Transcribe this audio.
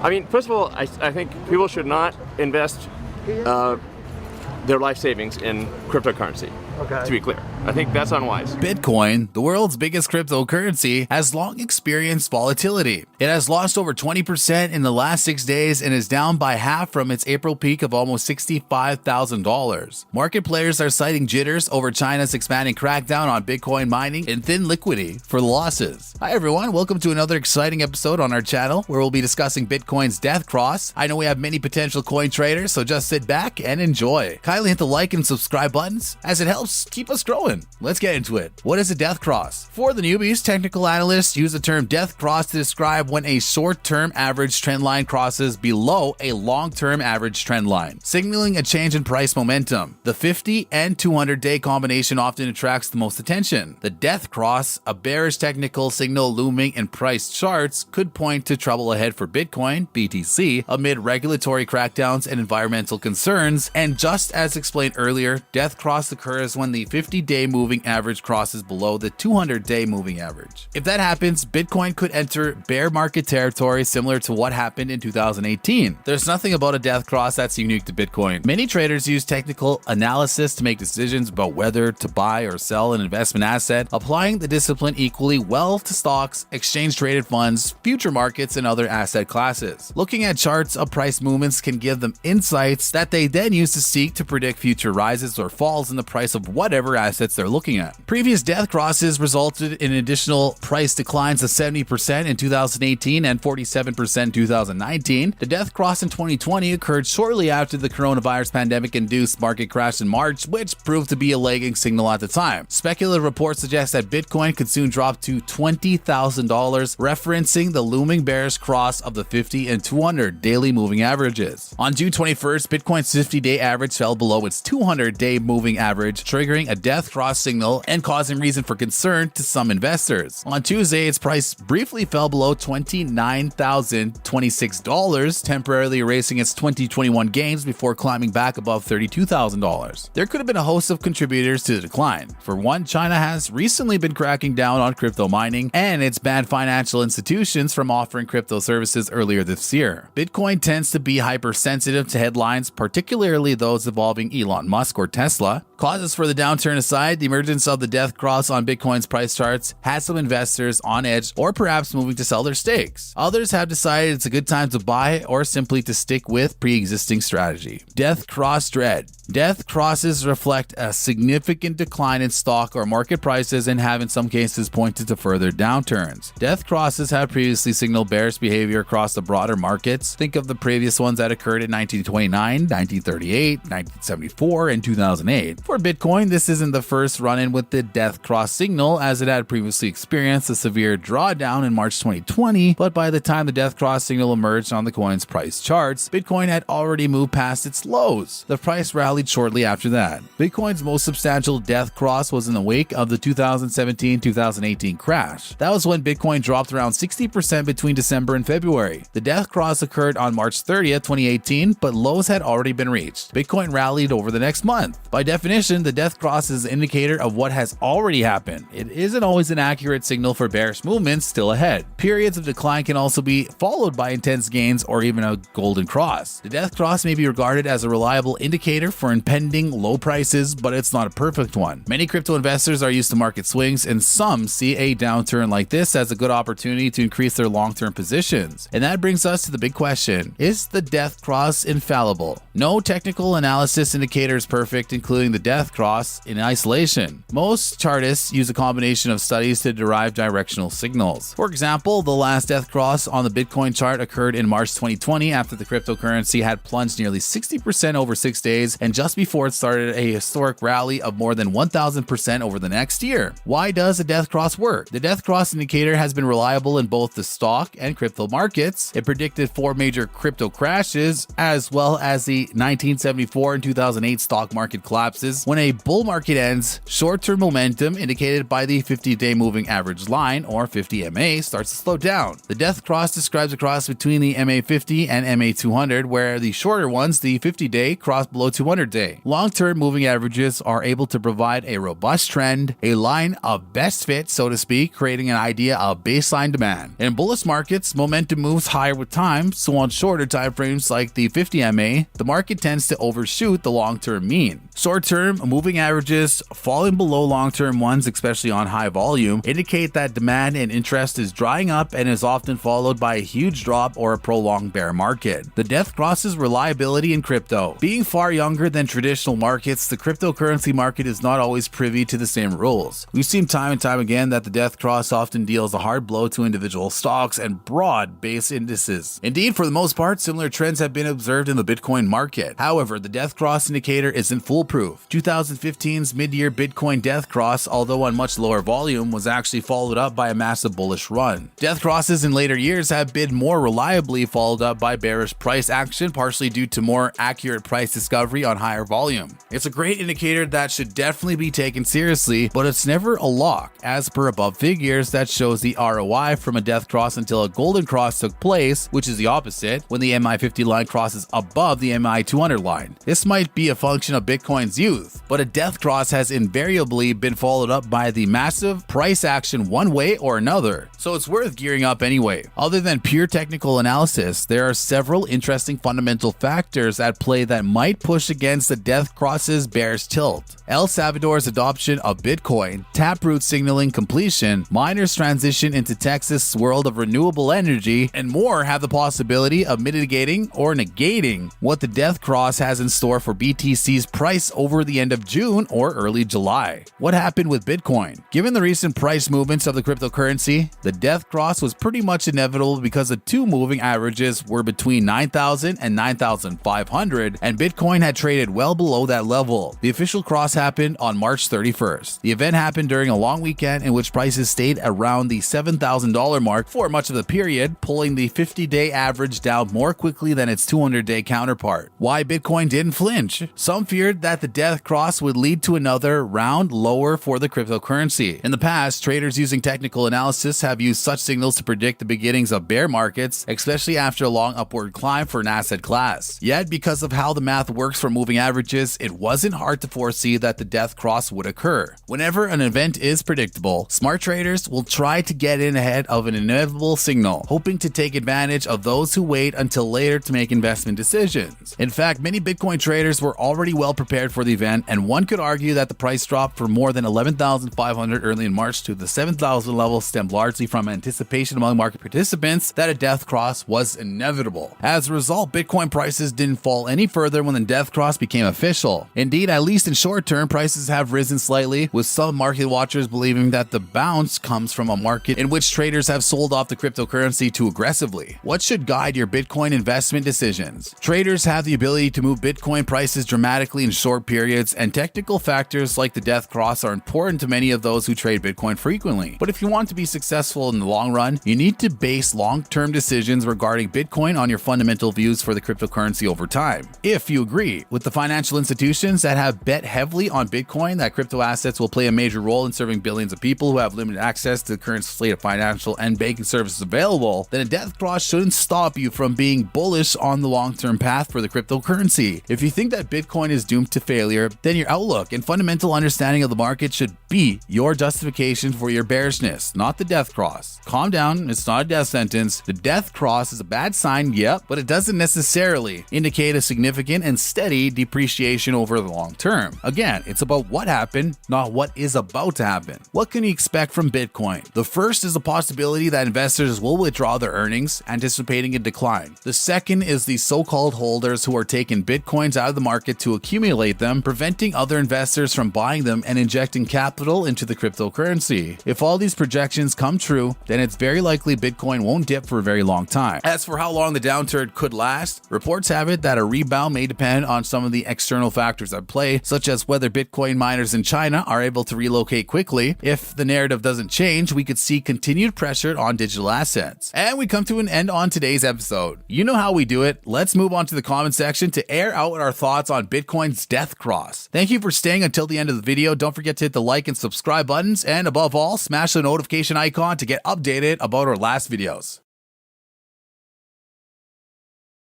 I mean, first of all, I think people should not invest their life savings in cryptocurrency. Okay. To be clear, I think that's unwise. Bitcoin, the world's biggest cryptocurrency, has long experienced volatility. It has lost over 20% in the last 6 days and is down by half from its April peak of almost $65,000. Market players are citing jitters over China's expanding crackdown on Bitcoin mining and thin liquidity for the losses. Hi everyone, welcome to another exciting episode on our channel where we'll be discussing Bitcoin's death cross. I know we have many potential coin traders, so just sit back and enjoy. Kindly hit the like and subscribe buttons as it helps keep us growing. Let's get into it. What is a death cross? For the newbies, technical analysts use the term death cross to describe when a short-term average trend line crosses below a long-term average trend line, signaling a change in price momentum. The 50 and 200-day combination often attracts the most attention. The death cross, a bearish technical signal looming in price charts, could point to trouble ahead for Bitcoin, BTC, amid regulatory crackdowns and environmental concerns. And just as explained earlier, death cross occurs when the 50-day moving average crosses below the 200-day moving average. If that happens, Bitcoin could enter bear market territory similar to what happened in 2018. There's nothing about a death cross that's unique to Bitcoin. Many traders use technical analysis to make decisions about whether to buy or sell an investment asset, applying the discipline equally well to stocks, exchange-traded funds, future markets, and other asset classes. Looking at charts of price movements can give them insights that they then use to seek to predict future rises or falls in the price of whatever assets they're looking at. Previous death crosses resulted in additional price declines of 70% in 2018 and 47% in 2019. The death cross in 2020 occurred shortly after the coronavirus pandemic-induced market crash in March, which proved to be a lagging signal at the time. Speculative reports suggest that Bitcoin could soon drop to $20,000, referencing the looming bearish cross of the 50 and 200 daily moving averages. On June 21st, Bitcoin's 50-day average fell below its 200-day moving average, triggering a death cross signal and causing reason for concern to some investors. On Tuesday, its price briefly fell below $29,026, temporarily erasing its 2021 gains before climbing back above $32,000. There could have been a host of contributors to the decline. For one, China has recently been cracking down on crypto mining, and it's banned financial institutions from offering crypto services earlier this year. Bitcoin tends to be hypersensitive to headlines, particularly those involving Elon Musk or Tesla. Causes for the downturn aside, the emergence of the death cross on Bitcoin's price charts has some investors on edge or perhaps moving to sell their stakes. Others have decided it's a good time to buy or simply to stick with pre-existing strategy. Death cross dread. Death crosses reflect a significant decline in stock or market prices and have in some cases pointed to further downturns. Death crosses have previously signaled bearish behavior across the broader markets. Think of the previous ones that occurred in 1929, 1938, 1974, and 2008. For Bitcoin, this isn't the first run-in with the death cross signal, as it had previously experienced a severe drawdown in March 2020, but by the time the death cross signal emerged on the coin's price charts, Bitcoin had already moved past its lows. The price rallied shortly after that. Bitcoin's most substantial death cross was in the wake of the 2017-2018 crash. That was when Bitcoin dropped around 60% between December and February. The death cross occurred on March 30th, 2018, but lows had already been reached. Bitcoin rallied over the next month. By definition, the death cross is an indicator of what has already happened. It isn't always an accurate signal for bearish movements still ahead. Periods of decline can also be followed by intense gains or even a golden cross. The death cross may be regarded as a reliable indicator for impending low prices, but it's not a perfect one. Many crypto investors are used to market swings, and some see a downturn like this as a good opportunity to increase their long-term positions. And that brings us to the big question: is the death cross infallible? No technical analysis indicator is perfect, including the death cross in isolation. Most chartists use a combination of studies to derive directional signals. For example, the last death cross on the Bitcoin chart occurred in March 2020 after the cryptocurrency had plunged nearly 60% over 6 days and just before it started a historic rally of more than 1,000% over the next year. Why does a death cross work? The death cross indicator has been reliable in both the stock and crypto markets. It predicted 4 major crypto crashes as well as the 1974 and 2008 stock market collapses when a bull market ends, short-term momentum indicated by the 50-day moving average line, or 50 MA, starts to slow down. The death cross describes a cross between the MA50 and MA200, where the shorter ones, the 50-day, cross below 200-day. Long-term moving averages are able to provide a robust trend, a line of best fit, so to speak, creating an idea of baseline demand. In bullish markets, momentum moves higher with time, so on shorter time frames like the 50 MA, the market tends to overshoot the long-term mean. Short-term moving averages falling below long-term ones, especially on high volume, indicate that demand and interest is drying up and is often followed by a huge drop or a prolonged bear market. The death crosses reliability in crypto. Being far younger than traditional markets, the cryptocurrency market is not always privy to the same rules. We've seen time and time again that the death cross often deals a hard blow to individual stocks and broad-based indices. Indeed, for the most part, similar trends have been observed in the Bitcoin market. However, the death cross indicator isn't foolproof. 2015's mid-year Bitcoin death cross, although on much lower volume, was actually followed up by a massive bullish run. Death crosses in later years have been more reliably followed up by bearish price action, partially due to more accurate price discovery on higher volume. It's a great indicator that should definitely be taken seriously, but it's never a lock, as per above figures that shows the ROI from a death cross until a golden cross took place, which is the opposite, when the MI50 line crosses above the MI200 line. This might be a function of Bitcoin's youth, but a death cross has invariably been followed up by the massive price action one way or another, so it's worth gearing up anyway. Other than pure technical analysis, there are several interesting fundamental factors at play that might push against the death cross's bearish tilt. El Salvador's adoption of Bitcoin, taproot signaling completion, miners transition into Texas' world of renewable energy, and more have the possibility of mitigating or negating what the death cross has in store for BTC's price over the end of June or early July. What happened with Bitcoin? Given the recent price movements of the cryptocurrency, the death cross was pretty much inevitable because the two moving averages were between 9,000 and 9,500, and Bitcoin had traded well below that level. The official cross happened on March 31st. The event happened during a long weekend in which prices stayed around the $7,000 mark for much of the period, pulling the 50-day average down more quickly than its 200-day counterpart. Why Bitcoin didn't flinch? Some feared that the death cross would lead to another round lower for the cryptocurrency. In the past, traders using technical analysis have used such signals to predict the beginnings of bear markets, especially after a long upward climb for an asset class. Yet, because of how the math works for moving averages, it wasn't hard to foresee that the death cross would occur. Whenever an event is predictable, smart traders will try to get in ahead of an inevitable signal, hoping to take advantage of those who wait until later to make investment decisions. In fact, many Bitcoin traders were already well prepared for the event, and one could argue that the price drop from more than 11,500 early in March to the 7,000 level stemmed largely from anticipation among market participants that a death cross was inevitable. As a result, Bitcoin prices didn't fall any further when the death cross became official. Indeed, at least in short term, prices have risen slightly, with some market watchers believing that the bounce comes from a market in which traders have sold off the cryptocurrency too aggressively. What should guide your Bitcoin investment decisions? Traders have the ability to move Bitcoin prices dramatically in short periods, and technical factors like the death cross are important to many of those who trade Bitcoin frequently. But if you want to be successful in the long run, you need to base long-term decisions regarding Bitcoin on your fundamental views for the cryptocurrency over time. If you agree with the financial institutions that have bet heavily on Bitcoin that crypto assets will play a major role in serving billions of people who have limited access to the current slate of financial and banking services available, then a death cross shouldn't stop you from being bullish on the long-term path for the cryptocurrency. If you think that Bitcoin is doomed to failure, then your outlook and fundamental understanding of the market should be your justification for your bearishness, not the death cross. Calm down, it's not a death sentence. The death cross is a bad sign, yep, but it doesn't necessarily indicate a significant and steady depreciation over the long term. Again, it's about what happened, not what is about to happen. What can you expect from Bitcoin? The first is the possibility that investors will withdraw their earnings, anticipating a decline. The second is the so-called holders who are taking Bitcoins out of the market to accumulate them, preventing other investors from buying them and injecting capital into the cryptocurrency. If all these projections come true, then it's very likely Bitcoin won't dip for a very long time. As for how long the downturn could last, reports have it that a rebound may depend on some of the external factors at play, such as whether Bitcoin miners in China are able to relocate quickly. If the narrative doesn't change, we could see continued pressure on digital assets. And we come to an end on today's episode. You know how we do it. Let's move on to the comment section to air out our thoughts on Bitcoin's death cross. Thank Thank you for staying until the end of the video. Don't forget to hit the like and subscribe buttons, and above all, smash the notification icon to get updated about our last videos.